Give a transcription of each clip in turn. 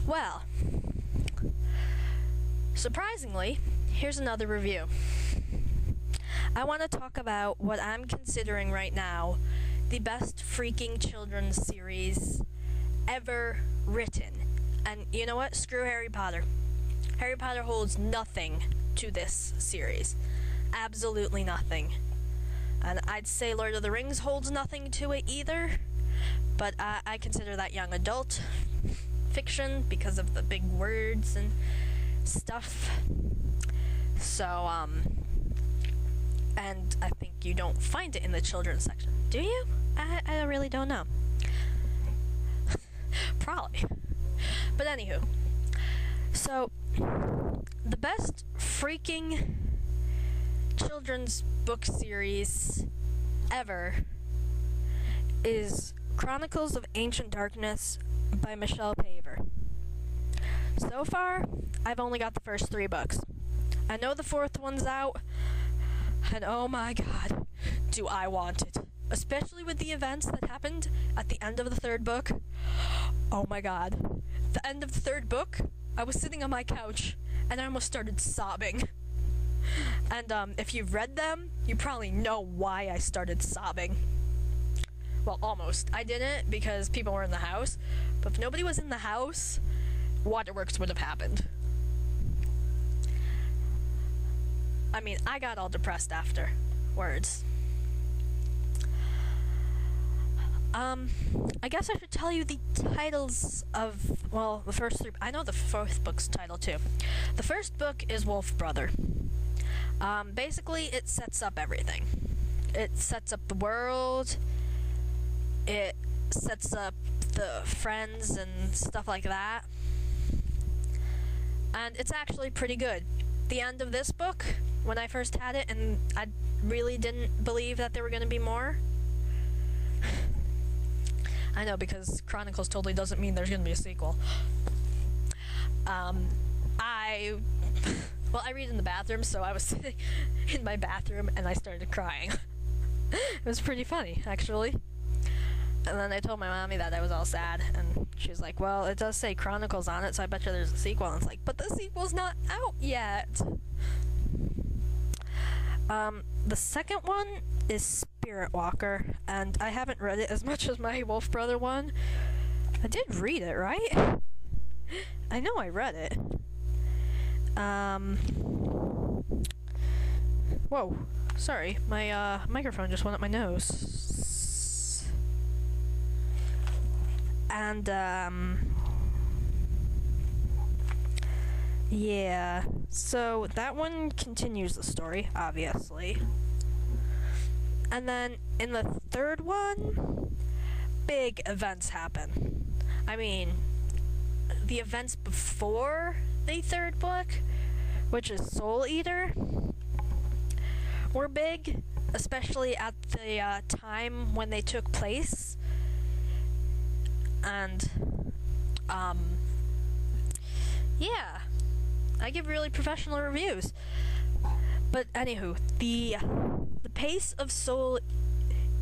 Well, surprisingly, here's another review. I want to talk about what I'm considering right now the best freaking children's series ever written. And you know what? Screw Harry Potter. Harry Potter holds nothing to this series. Absolutely nothing. And I'd say Lord of the Rings holds nothing to it either. But I consider that young adult fiction because of the big words and stuff. So, and I think you don't find it in the children's section. Do you? I really don't know. Probably. But anywho. So, the best freaking children's book series ever is Chronicles of Ancient Darkness by Michelle Paver. So far, I've only got the first 3 books. I know the 4th one's out, and oh my god, do I want it. Especially with the events that happened at the end of the 3rd book. Oh my god. The end of the 3rd book, I was sitting on my couch, and I almost started sobbing. And if you've read them, you probably know why I started sobbing. Well, almost. I didn't because people were in the house, but if nobody was in the house, waterworks would have happened. I mean, I got all depressed afterwards. I guess I should tell you the titles of, well, the first 3. I know the 4th book's title too. The first book is Wolf Brother. Basically, it sets up everything. It sets up the world. It sets up the friends and stuff like that. And it's actually pretty good. The end of this book, when I first had it, and I really didn't believe that there were going to be more. I know, because Chronicles totally doesn't mean there's going to be a sequel. Well, I read in the bathroom, so I was sitting in my bathroom and I started crying. It was pretty funny, actually. And then I told my mommy that I was all sad, and she was like, well, it does say Chronicles on it, so I bet you there's a sequel. And it's like, but the sequel's not out yet. The second one is Spirit Walker, and I haven't read it as much as my Wolf Brother one. I did read it, right? I know I read it. Whoa, sorry, my microphone just went up my nose. And, yeah, so that one continues the story, obviously. And then in the 3rd one, big events happen. I mean, the events before the 3rd book, which is Soul Eater, were big, especially at the time when they took place. And, yeah, I give really professional reviews. But anywho, the pace of Soul,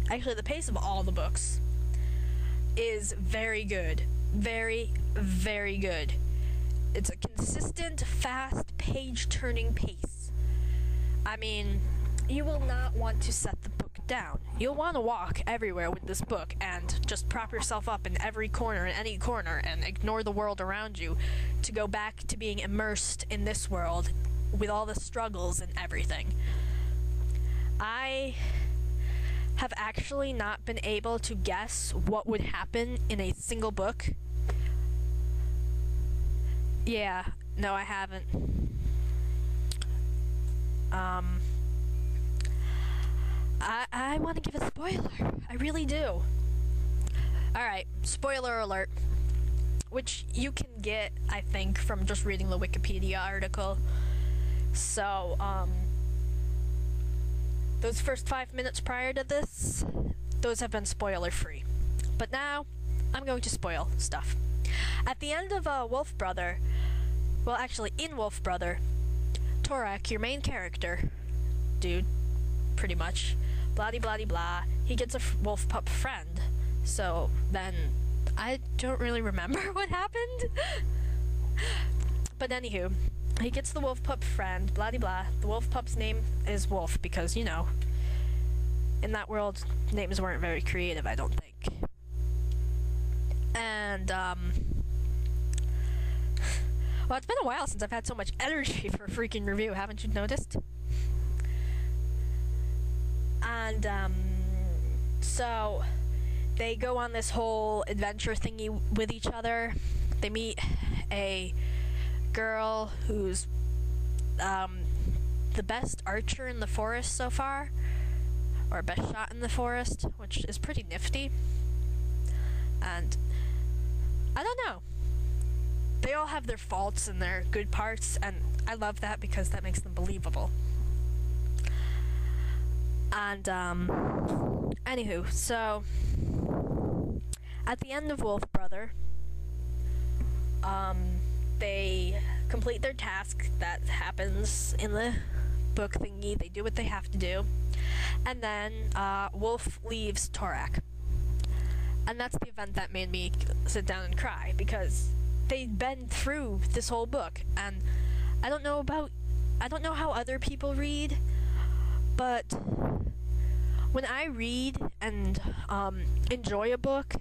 actually the pace of all the books is very good. Very, very good. It's a consistent, fast, page-turning pace. I mean, you will not want to set the book down. You'll want to walk everywhere with this book and just prop yourself up in every corner, in any corner, and ignore the world around you to go back to being immersed in this world with all the struggles and everything. I have actually not been able to guess what would happen in a single book. Yeah, no, I haven't. I want to give a spoiler. I really do. Alright, spoiler alert. Which you can get, I think, from just reading the Wikipedia article. So, those first 5 minutes prior to this, those have been spoiler-free. But now, I'm going to spoil stuff. At the end of Wolf Brother, well, actually, in Wolf Brother, Torak, your main character, dude, pretty much, blah-de-blah-de-blah, he gets a wolf pup friend. So then, I don't really remember what happened. But anywho, he gets the wolf pup friend, blah de blah. The wolf pup's name is Wolf because, in that world, names weren't very creative, I don't think. And, well, it's been a while since I've had so much energy for a freaking review, haven't you noticed? And, so they go on this whole adventure thingy with each other. They meet a girl who's the best archer in the forest so far, or best shot in the forest, which is pretty nifty. And I don't know, they all have their faults and their good parts, and I love that because that makes them believable. And anywho, so at the end of Wolf Brother, they complete their task that happens in the book thingy. They do what they have to do, and then Wolf leaves Torak, and that's the event that made me sit down and cry, because they've been through this whole book, and I don't know how other people read, but when I read and enjoy a book,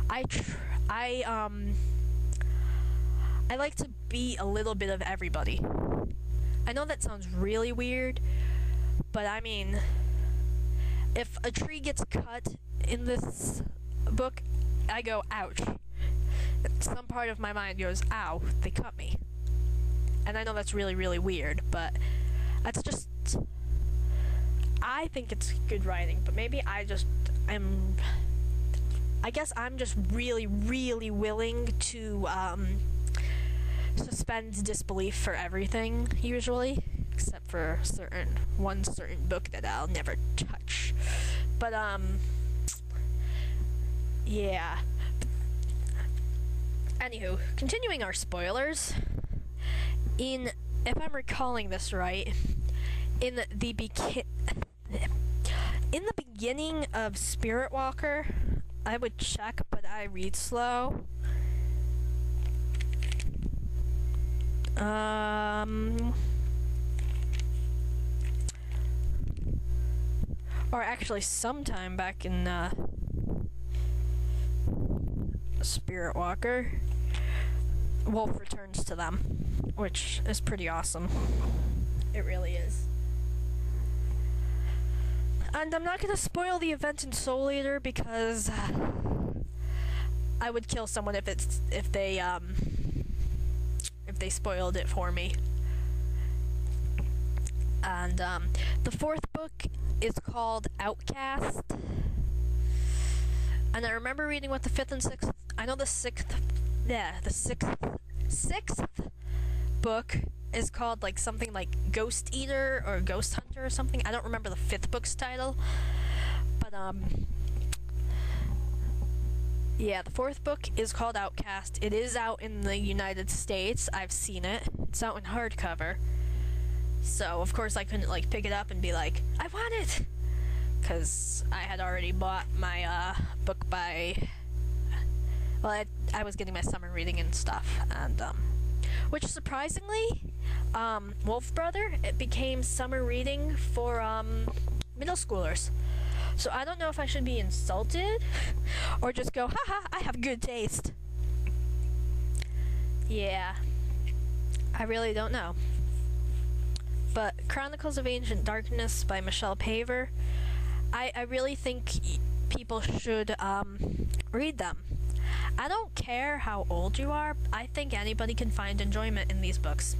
I like to be a little bit of everybody. I know that sounds really weird, but I mean, if a tree gets cut in this book, I go, ouch. Some part of my mind goes, ow, they cut me. And I know that's really, really weird, but that's just, I think it's good writing, but maybe I guess I'm just really, really willing to suspend disbelief for everything, usually, except for one certain book that I'll never touch. But yeah. Anywho, continuing our spoilers, if I'm recalling this right, in the beginning of Spirit Walker, I would check, but I read slow. Or actually sometime back in Spirit Walker, Wolf returns to them, which is pretty awesome. It really is. And I'm not gonna spoil the event in Soul Eater because I would kill someone if they spoiled it for me. And the fourth book is called Outcast. And I remember reading what the fifth and sixth. I know the sixth book is called like something like Ghost Eater or Ghost Hunter or something. I don't remember the fifth book's title, but yeah, the fourth book is called Outcast. It is out in the United States. I've seen it. It's out in hardcover. So of course I couldn't like pick it up and be like, I want it, because I had already bought my book by. Well, I was getting my summer reading and stuff, and which surprisingly, Wolf Brother, it became summer reading for middle schoolers. So I don't know if I should be insulted or just go, haha, I have good taste. Yeah, I really don't know. But Chronicles of Ancient Darkness by Michelle Paver, I really think people should read them. I don't care how old you are. I think anybody can find enjoyment in these books.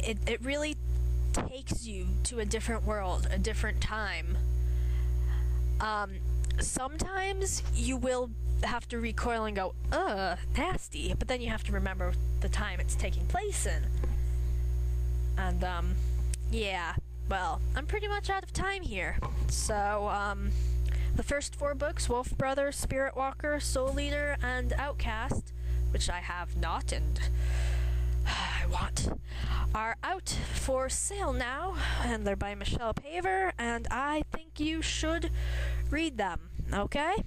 It really takes you to a different world, a different time. Sometimes you will have to recoil and go, nasty, but then you have to remember the time it's taking place in. And, yeah, well, I'm pretty much out of time here. So, the first four books, Wolf Brother, Spirit Walker, Soul Eater, and Outcast, which I have not and I want, are out for sale now, and they're by Michelle Paver, and I think you should read them, okay?